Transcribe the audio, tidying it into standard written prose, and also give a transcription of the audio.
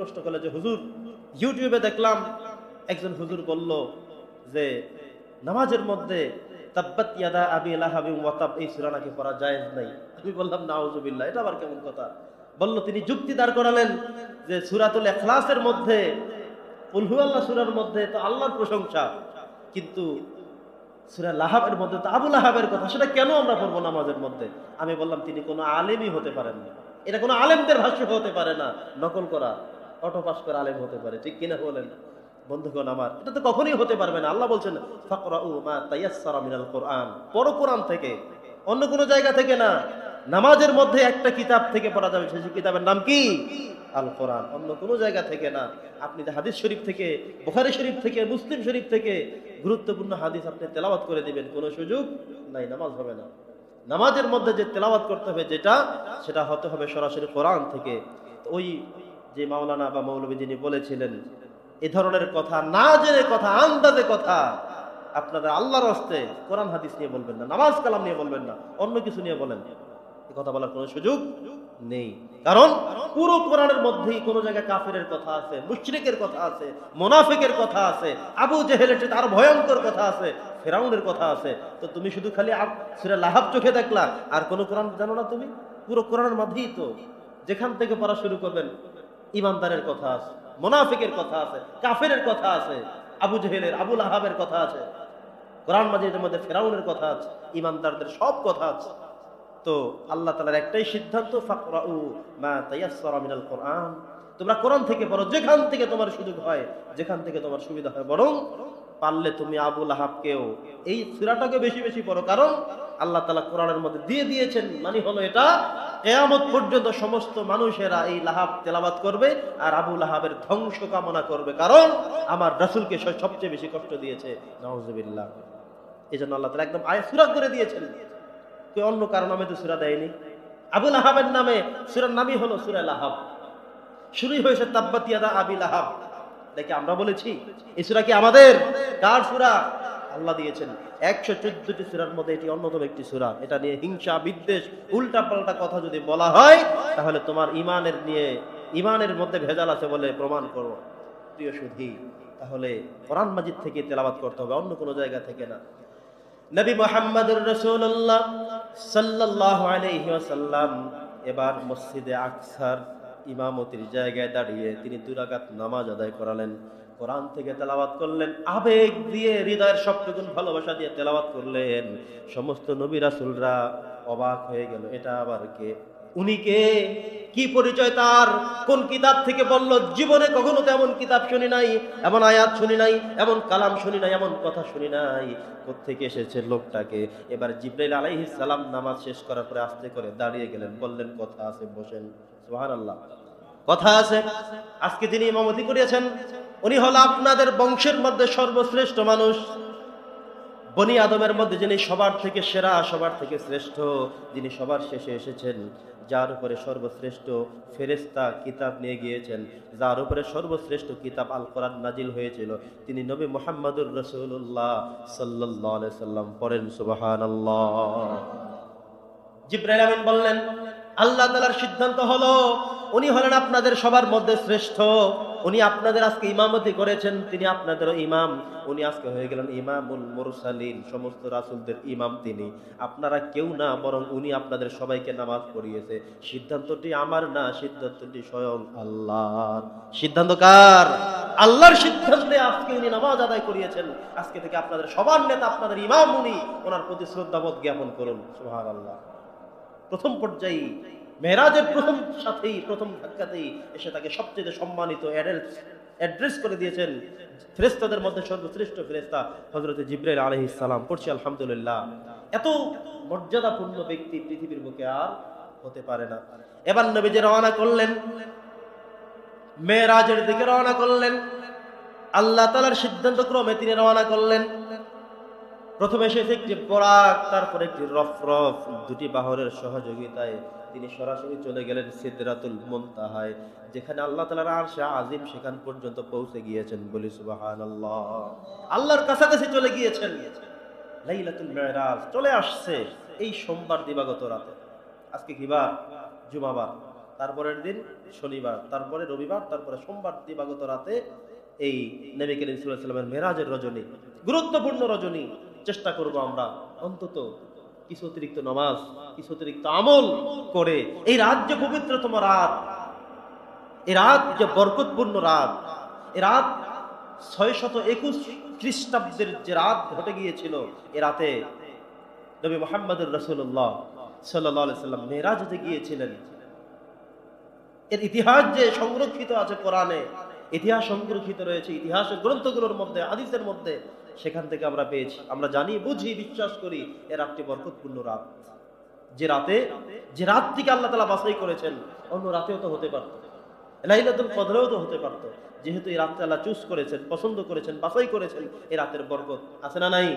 প্রশ্ন করলে যে হুজুর, ইউটিউবে দেখলাম একজন হুজুর বলল যে নামাজের মধ্যে তাব্বাত ইয়াদা আবি লাহাবিন ওয়া তাব এই সূরা নাকি পড়া জায়েজ নাই। আমি বললাম নাউযুবিল্লাহ, এটা আবার কেমন কথা? বলল, তিনি যুক্তি দাঁড় করালেন যে সূরাতুল ইখলাসের মধ্যে, কুল হুয়াল্লাহ সূরার মধ্যে তো আল্লাহর প্রশংসা, কিন্তু সূরা লাহাবের মধ্যে তো আবু লাহাবের কথা, সেটা কেন আমরা পড়বো নামাজের মধ্যে? আমি বললাম, তিনি কোনো আলেমই হতে পারেন না, এটা কোনো আলেমদের ভাষ্য হতে পারে না, নকল করা অটো পাস করা আলেম হতে পারে, ঠিক কিনা বলেন বন্ধুগণ আমার? এটা তো কখনোই হতে পারবে না। আল্লাহ বলছেন ফাকরাউ মা তায়াসসারা মিনাল কোরআন, পড়ো কোরআন থেকে, অন্য কোনো জায়গা থেকে না। নামাজের মধ্যে একটা কিতাব থেকে পড়া যাবে, সেই কিতাবের নাম কি? আল কোরআন, অন্য কোনো জায়গা থেকে না। আপনি হাদিস শরীফ থেকে, বুখারী শরীফ থেকে, মুসলিম শরীফ থেকে গুরুত্বপূর্ণ হাদিস আপনি তেলাওয়াত করে দিবেন, কোনো সুযোগ নাই, নামাজ হবে না। নামাজের মধ্যে যে তেলাওয়াত করতে হবে যেটা, সেটা হতে হবে সরাসরি কোরআন থেকে। ওই যে মাওলানা বা মৌলবী যিনি বলেছিলেন এ ধরনের কথা, না জেনে কথা, আন্দাজে কথা, আপনারা আল্লাহর হস্তে কোরআন হাদিস নিয়ে বলবেন না, নামাজ কালাম নিয়ে বলবেন না, অন্য কিছু নিয়ে বলেন, এই কথা বলার কোনো সুযোগ নেই। কারণ পুরো কোরআনের মধ্যেই কোন জায়গায় কাফেরের কথা আছে, মুশরিকের কথা আছে, মুনাফিকের কথা আছে, আবু জেহেলের চেয়ে আরো ভয়ঙ্কর কথা আছে, ফেরাউনের কথা আছে। তো তুমি শুধু খালি সূরা লাহাব চোখে দেখলা, আর কোন কোরআন জানো না তুমি? পুরো কোরআনের মধ্যেই তো যেখান থেকে পড়া শুরু করবেন ইমানদারের কথা আছে, মুনাফিকের কথা আছে, কাফেরের কথা আছে, আবু জেহেলের, আবু লাহাবের কথা আছে, কোরআন মাজিদের মধ্যে ফেরাউনের কথা আছে, ইমানদারদের সব কথা আছে। তো আল্লাহ তাআলার একটাই সিদ্ধান্ত, ফাকরাউ মা তায়াসসারা মিনাল কোরআন, তোমরা কোরআন থেকে পড়ো, যেখান থেকে তোমার সুযোগ হয়, যেখান থেকে তোমার সুবিধা হয়। বরং পারলে তুমি আবু লাহাবকেও এই সূরাটাকে বেশি বেশি পড়ো, কারণ আল্লাহ তাআলা কোরআনের মধ্যে দিয়ে দিয়েছেন, মানে হলো এটা কিয়ামত পর্যন্ত সমস্ত মানুষেরা এই লাহাব তেলাওয়াত করবে আর আবু লাহাবের ধ্বংস কামনা করবে, কারণ আমার রাসূলকে সবচেয়ে বেশি কষ্ট দিয়েছে। নাউযুবিল্লাহ। এজন্য আল্লাহ তাআলা একদম আয়াত সূরা করে দিয়েছেন, কেউ অন্য কারো নামে তো সূরা দেয়নি। আবু লাহাবের নামে সূরার নামই হলো সূরা লাহাব, শুরুই হয়েছে তাব্বাত ইয়াদা আবি লাহাব। দেখি আমরা বলেছি এই সূরা কি আমাদের? কার সূরা? আল্লাহ দিয়েছেন। 114টি সূরার মধ্যে এটি অন্যতম একটি সূরা। এটা নিয়ে হিংসা, বিদ্বেষ, উল্টা পাল্টা কথা যদি বলা হয়, তাহলে তোমার ইমানের মধ্যে ভেজাল আছে বলে প্রমাণ করো। প্রিয় সুধী, তাহলে কোরআন মাজিদ থেকে তেলাওয়াত করতে হবে, অন্য কোনো জায়গা থেকে না। নবী মুহাম্মদুর রাসূলুল্লাহ সাল্লাল্লাহু আলাইহি ওয়াসাল্লাম এবার মসজিদে আকসার ইমামতির জায়গায় দাঁড়িয়ে তিনি 2 রাকাত নামাজ আদায় করালেন, কোরআন থেকে তেলাওয়াত করলেন, আবেগ দিয়ে, হৃদয়ের সবটুকুন ভালোবাসা দিয়ে তেলাওয়াত করলেন। সমস্ত নবী রাসূলরা অবাক হয়ে গেল, এটা আবার কে? উনি কে? কি পরিচয় তার? কোন কিতাব থেকে বলল? জীবনে কখনো তো এমন কিতাব শুনি নাই, এমন আয়াত শুনি নাই, এমন কালাম শুনি নাই, এমন কথা শুনি নাই। কোত্থেকে এসেছে লোকটাকে? এবার জিবরাইল আলাইহিস সালাম নামাজ শেষ করার পরে আস্তে করে দাঁড়িয়ে গেলেন, বললেন কথা আছে, বসেন। সুবহানাল্লাহ, কথা আছে। আজকে যিনি ইমামতি করিয়েছেন উনি হলো আপনাদের বংশের মধ্যে সর্বশ্রেষ্ঠ মানুষ, বনি আদমের মধ্যে যিনি সবার থেকে সেরা, সবার থেকে শ্রেষ্ঠ, যিনি সবার শেষে এসেছেন, যার উপরে সর্বশ্রেষ্ঠ ফেরেশতা কিতাব নিয়ে গিয়েছেন, যার উপরে সর্বশ্রেষ্ঠ কিতাব আল কোরআন নাজিল হয়েছিল, তিনি নবী মুহাম্মদুর রাসূলুল্লাহ সাল্লাল্লাহু আলাইহি সাল্লাম। পড়েন সুবহানাল্লাহ। জিবরাইল আমিন বললেন, আল্লাহ তাআলার সিদ্ধান্ত হলো উনি হলেন আপনাদের সবার মধ্যে শ্রেষ্ঠ, উনি আপনাদের আজকে ইমামতি করেছেন, তিনি আপনাদেরও ইমাম, উনি আজকে হয়ে গেলেন ইমামুল মুরসালিন, সমস্ত রাসূলদের ইমাম তিনি, আপনারা কেউ না, বরং উনি আপনাদের সবাইকে নামাজ পড়িয়েছে। সিদ্ধান্তটি আমার না, সিদ্ধান্তটি স্বয়ং আল্লাহর। সিদ্ধান্ত কার? আল্লাহর সিদ্ধান্তে আজকে উনি নামাজ আদায় করিয়েছেন। আজকে থেকে আপনাদের সবার নেতা, আপনাদের ইমাম উনি, ওনার প্রতি শ্রদ্ধাবোধ জ্ঞাপন করুন। সুবহানাল্লাহ। প্রথম পর্যায়ে মেরাজের প্রথম সাথেই, প্রথম ধাক্কাতেই এসে তাকে সবচেয়ে সম্মানিত অ্যাড্রেস করে দিয়েছেন ফেরেশতাদের মধ্যে সর্বশ্রেষ্ঠ ফেরেশতা হযরত জিবরাইল আলাইহিস সালাম। পড়ছি আলহামদুলিল্লাহ। এত মর্যাদাপূর্ণ ব্যক্তি পৃথিবীর বুকে আর হতে পারে না। এবার নবীজি রওনা করলেন, মেরাজের দিকে রওনা করলেন। আল্লাহ তাআলার সিদ্ধান্ত ক্রমে তিনি রওনা করলেন। প্রথমে এসেছে একটি বরাক, তারপর একটি রফরফ, 2টি বাহরের সহযোগিতায় তিনি সরাসরি চলে গেলেন সিদরাতুল মুনতাহায়, যেখানে আল্লাহ তাআলার আরশে আজিম, সেখান পর্যন্ত পৌঁছে গিয়েছেন। বলি সুবহানাল্লাহ। আল্লাহর কাছাকাছি চলে গিয়েছেন। লাইলাতুল মিরাজ চলে আসছে এই সোমবার দিবাগত রাতে। আজকে কি বার? জুমাবার। তারপরের দিন শনিবার, তারপরে রবিবার, তারপরে সোমবার দিবাগত রাতে এই নবী করিম সাল্লাল্লাহু আলাইহি ওয়াসাল্লামের মেরাজের রজনী, গুরুত্বপূর্ণ রজনী। চেষ্টা করব আমরা অন্তত কিছু অতিরিক্ত নামাজ, কিছু অতিরিক্ত আমল করে এই রাত যে পবিত্রতম রাত, এই রাত যে বরকতপূর্ণ রাত, এই রাত 621 খ্রিস্টাব্দের যে রাত ঘটে গিয়েছিল, এ রাতে নবী মুহাম্মদুর রাসূলুল্লাহ সাল্লাল্লাহু আলাইহি সাল্লাম মেরাজে গিয়েছিলেন। এর ইতিহাস যে সংরক্ষিত আছে কোরআনে, ইতিহাস সংরক্ষিত রয়েছে ইতিহাসের গ্রন্থগুলোর মধ্যে, হাদিসের মধ্যে, সেখান থেকে আমরা পেয়েছি। আমরা জানি, বুঝি, বিশ্বাস করি এ রাতটি বরকতপূর্ণ রাত। যে রাতে, যে রাতটিকে আল্লাহ তাআলা বাছাই করেছেন, অন্য রাতেও তো হতে পারত, লাইলাতুল কদরেও তো হতে পারত। যেহেতু এই রাতটা আল্লাহ চুজ করেছেন, পছন্দ করেছেন, বাছাই করেছেন, এই রাতের বরকত আছে না নাই?